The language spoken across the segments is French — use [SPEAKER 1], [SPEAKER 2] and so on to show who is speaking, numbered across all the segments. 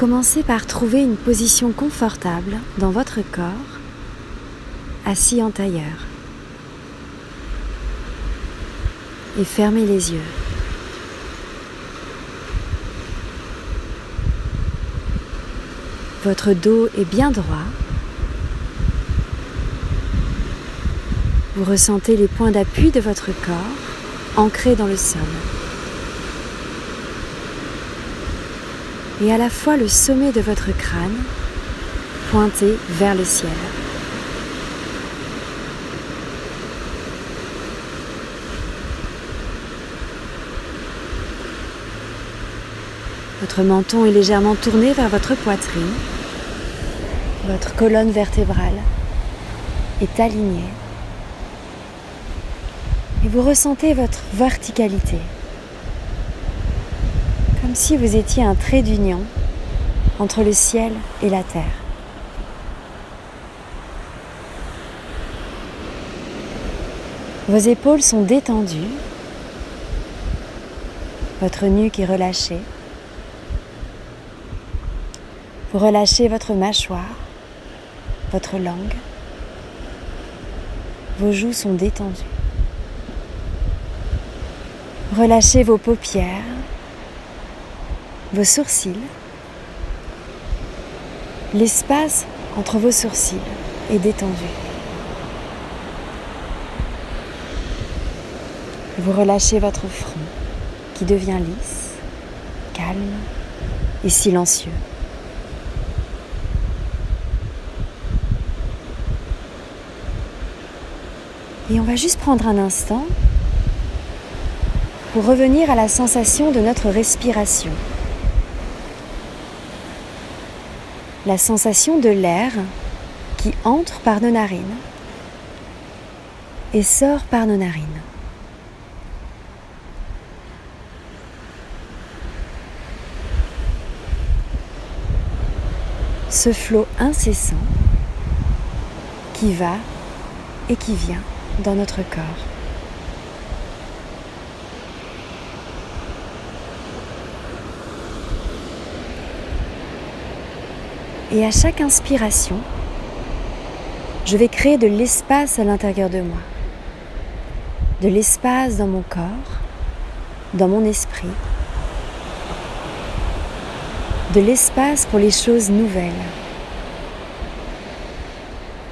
[SPEAKER 1] Commencez par trouver une position confortable dans votre corps, assis en tailleur. Et fermez les yeux. Votre dos est bien droit. Vous ressentez les points d'appui de votre corps ancrés dans le sol. Et à la fois le sommet de votre crâne pointé vers le ciel. Votre menton est légèrement tourné vers votre poitrine. Votre colonne vertébrale est alignée. Et vous ressentez votre verticalité. Comme si vous étiez un trait d'union entre le ciel et la terre. Vos épaules sont détendues. Votre nuque est relâchée. Vous relâchez votre mâchoire, votre langue. Vos joues sont détendues. Relâchez vos paupières, vos sourcils. L'espace entre vos sourcils est détendu. Vous relâchez votre front qui devient lisse, calme et silencieux. Et on va juste prendre un instant pour revenir à la sensation de notre respiration. La sensation de l'air qui entre par nos narines et sort par nos narines. Ce flot incessant qui va et qui vient dans notre corps. Et à chaque inspiration, je vais créer de l'espace à l'intérieur de moi. De l'espace dans mon corps, dans mon esprit. De l'espace pour les choses nouvelles.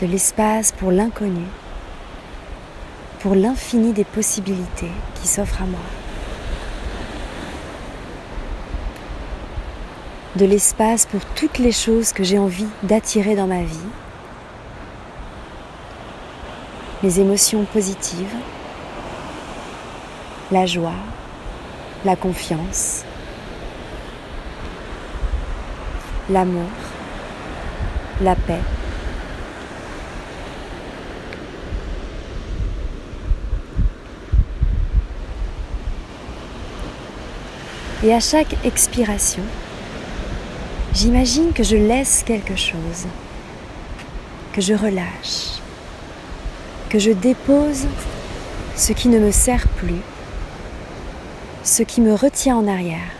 [SPEAKER 1] De l'espace pour l'inconnu. Pour l'infini des possibilités qui s'offrent à moi. De l'espace pour toutes les choses que j'ai envie d'attirer dans ma vie. Les émotions positives, la joie, la confiance, l'amour, la paix. Et à chaque expiration, j'imagine que je laisse quelque chose, que je relâche, que je dépose ce qui ne me sert plus, ce qui me retient en arrière,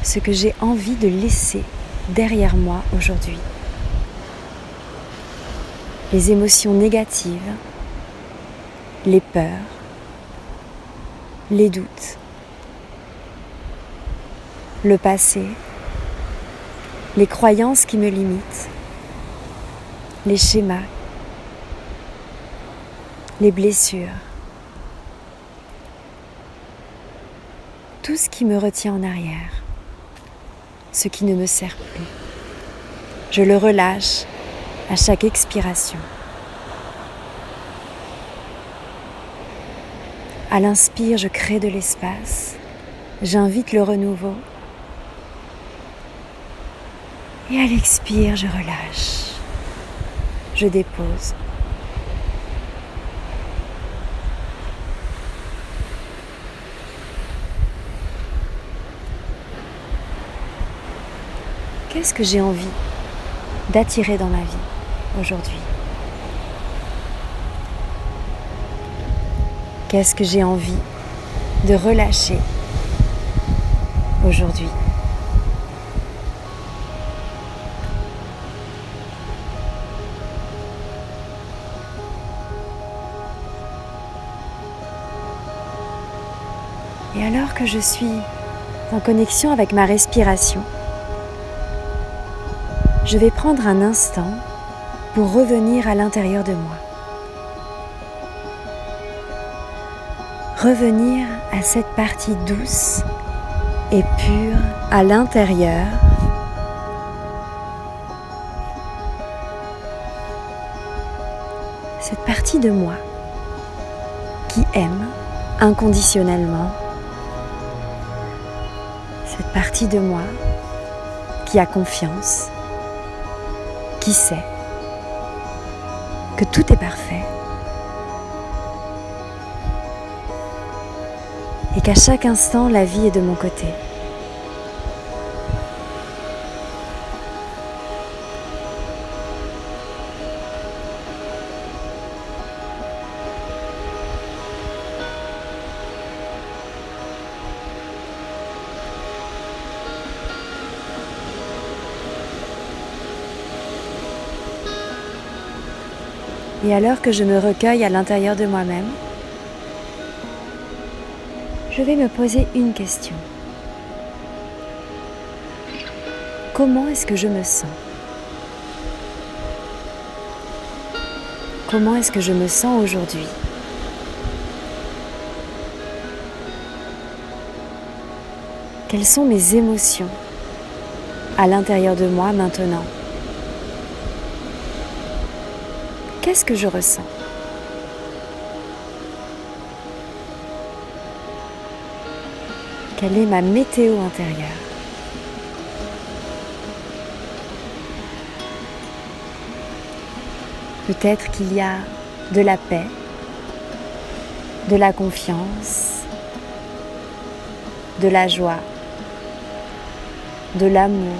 [SPEAKER 1] ce que j'ai envie de laisser derrière moi aujourd'hui. Les émotions négatives, les peurs, les doutes, le passé, les croyances qui me limitent, les schémas, les blessures, tout ce qui me retient en arrière, ce qui ne me sert plus. Je le relâche à chaque expiration. À l'inspire, je crée de l'espace, j'invite le renouveau. Et à l'expire, je relâche, je dépose. Qu'est-ce que j'ai envie d'attirer dans ma vie aujourd'hui? Qu'est-ce que j'ai envie de relâcher aujourd'hui? Et alors que je suis en connexion avec ma respiration, je vais prendre un instant pour revenir à l'intérieur de moi. Revenir à cette partie douce et pure à l'intérieur. Cette partie de moi qui aime inconditionnellement. Cette partie de moi qui a confiance, qui sait que tout est parfait et qu'à chaque instant la vie est de mon côté. Et alors que je me recueille à l'intérieur de moi-même, je vais me poser une question. Comment est-ce que je me sens ? Comment est-ce que je me sens aujourd'hui ? Quelles sont mes émotions à l'intérieur de moi maintenant ? Qu'est-ce que je ressens ? Quelle est ma météo intérieure ? Peut-être qu'il y a de la paix, de la confiance, de la joie, de l'amour,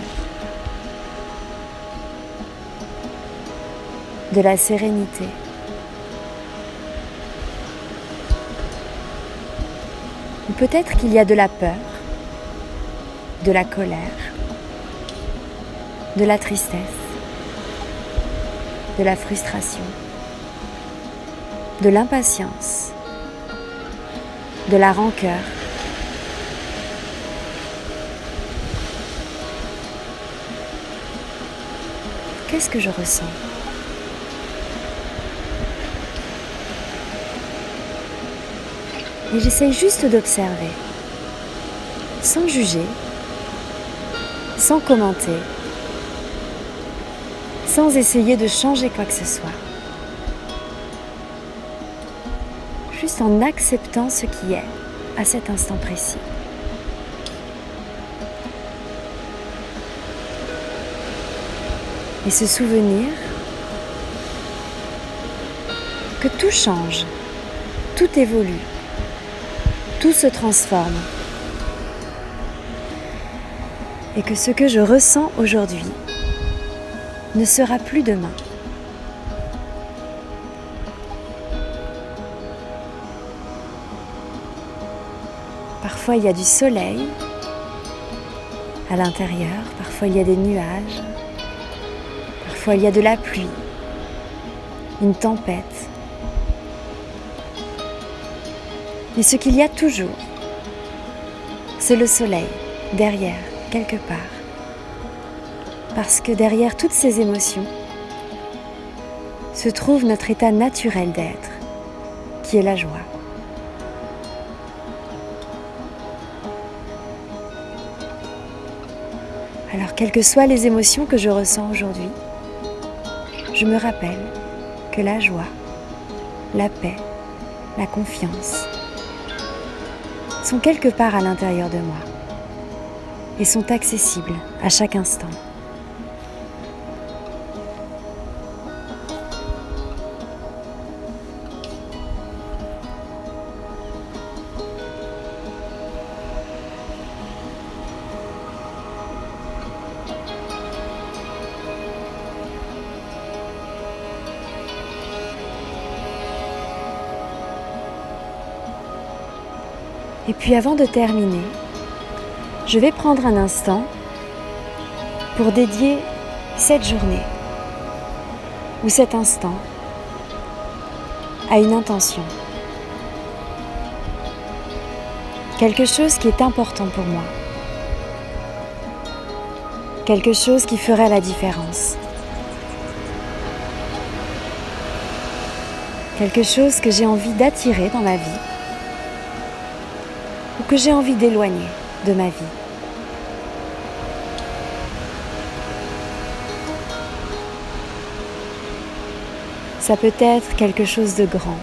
[SPEAKER 1] de la sérénité. Ou peut-être qu'il y a de la peur, de la colère, de la tristesse, de la frustration, de l'impatience, de la rancœur. Qu'est-ce que je ressens ? Et j'essaye juste d'observer, sans juger, sans commenter, sans essayer de changer quoi que ce soit. Juste en acceptant ce qui est à cet instant précis. Et se souvenir que tout change, tout évolue. Tout se transforme et que ce que je ressens aujourd'hui ne sera plus demain. Parfois il y a du soleil à l'intérieur, parfois il y a des nuages, parfois il y a de la pluie, une tempête. Mais ce qu'il y a toujours, c'est le soleil, derrière, quelque part. Parce que derrière toutes ces émotions, se trouve notre état naturel d'être, qui est la joie. Alors, quelles que soient les émotions que je ressens aujourd'hui, je me rappelle que la joie, la paix, la confiance, sont quelque part à l'intérieur de moi et sont accessibles à chaque instant. Et puis avant de terminer, je vais prendre un instant pour dédier cette journée ou cet instant à une intention. quelque chose qui est important pour moi, quelque chose qui ferait la différence, quelque chose que j'ai envie d'attirer dans ma vie ou que j'ai envie d'éloigner de ma vie. Ça peut être quelque chose de grand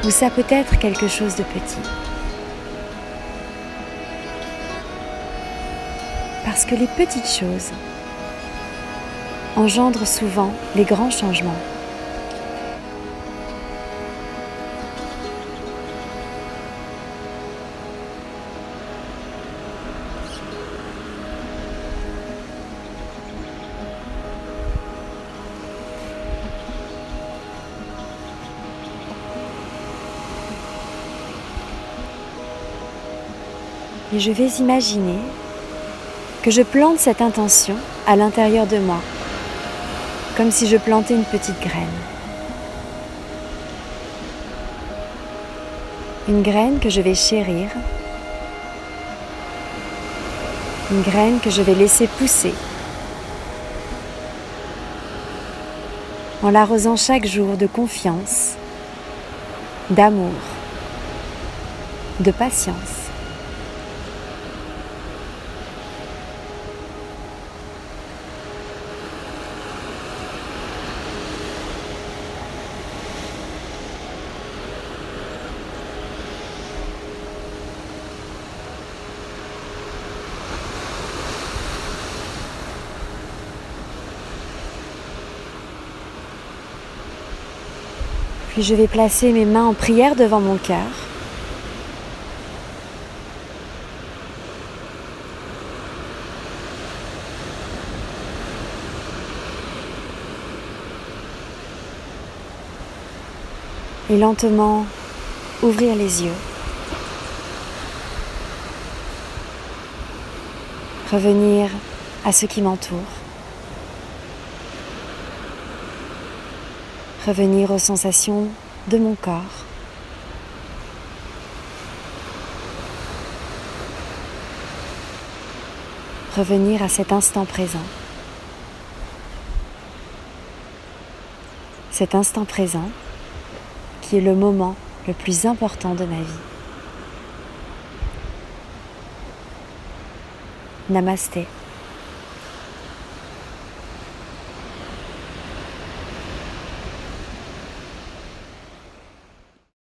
[SPEAKER 1] ou ça peut être quelque chose de petit. Parce que les petites choses engendrent souvent les grands changements. Et je vais imaginer que je plante cette intention à l'intérieur de moi, comme si je plantais une petite graine. Une graine que je vais chérir, une graine que je vais laisser pousser, en l'arrosant chaque jour de confiance, d'amour, de patience. Puis je vais placer mes mains en prière devant mon cœur. Et lentement ouvrir les yeux. Revenir à ce qui m'entoure. Revenir aux sensations de mon corps. Revenir à cet instant présent. Cet instant présent qui est le moment le plus important de ma vie. Namasté.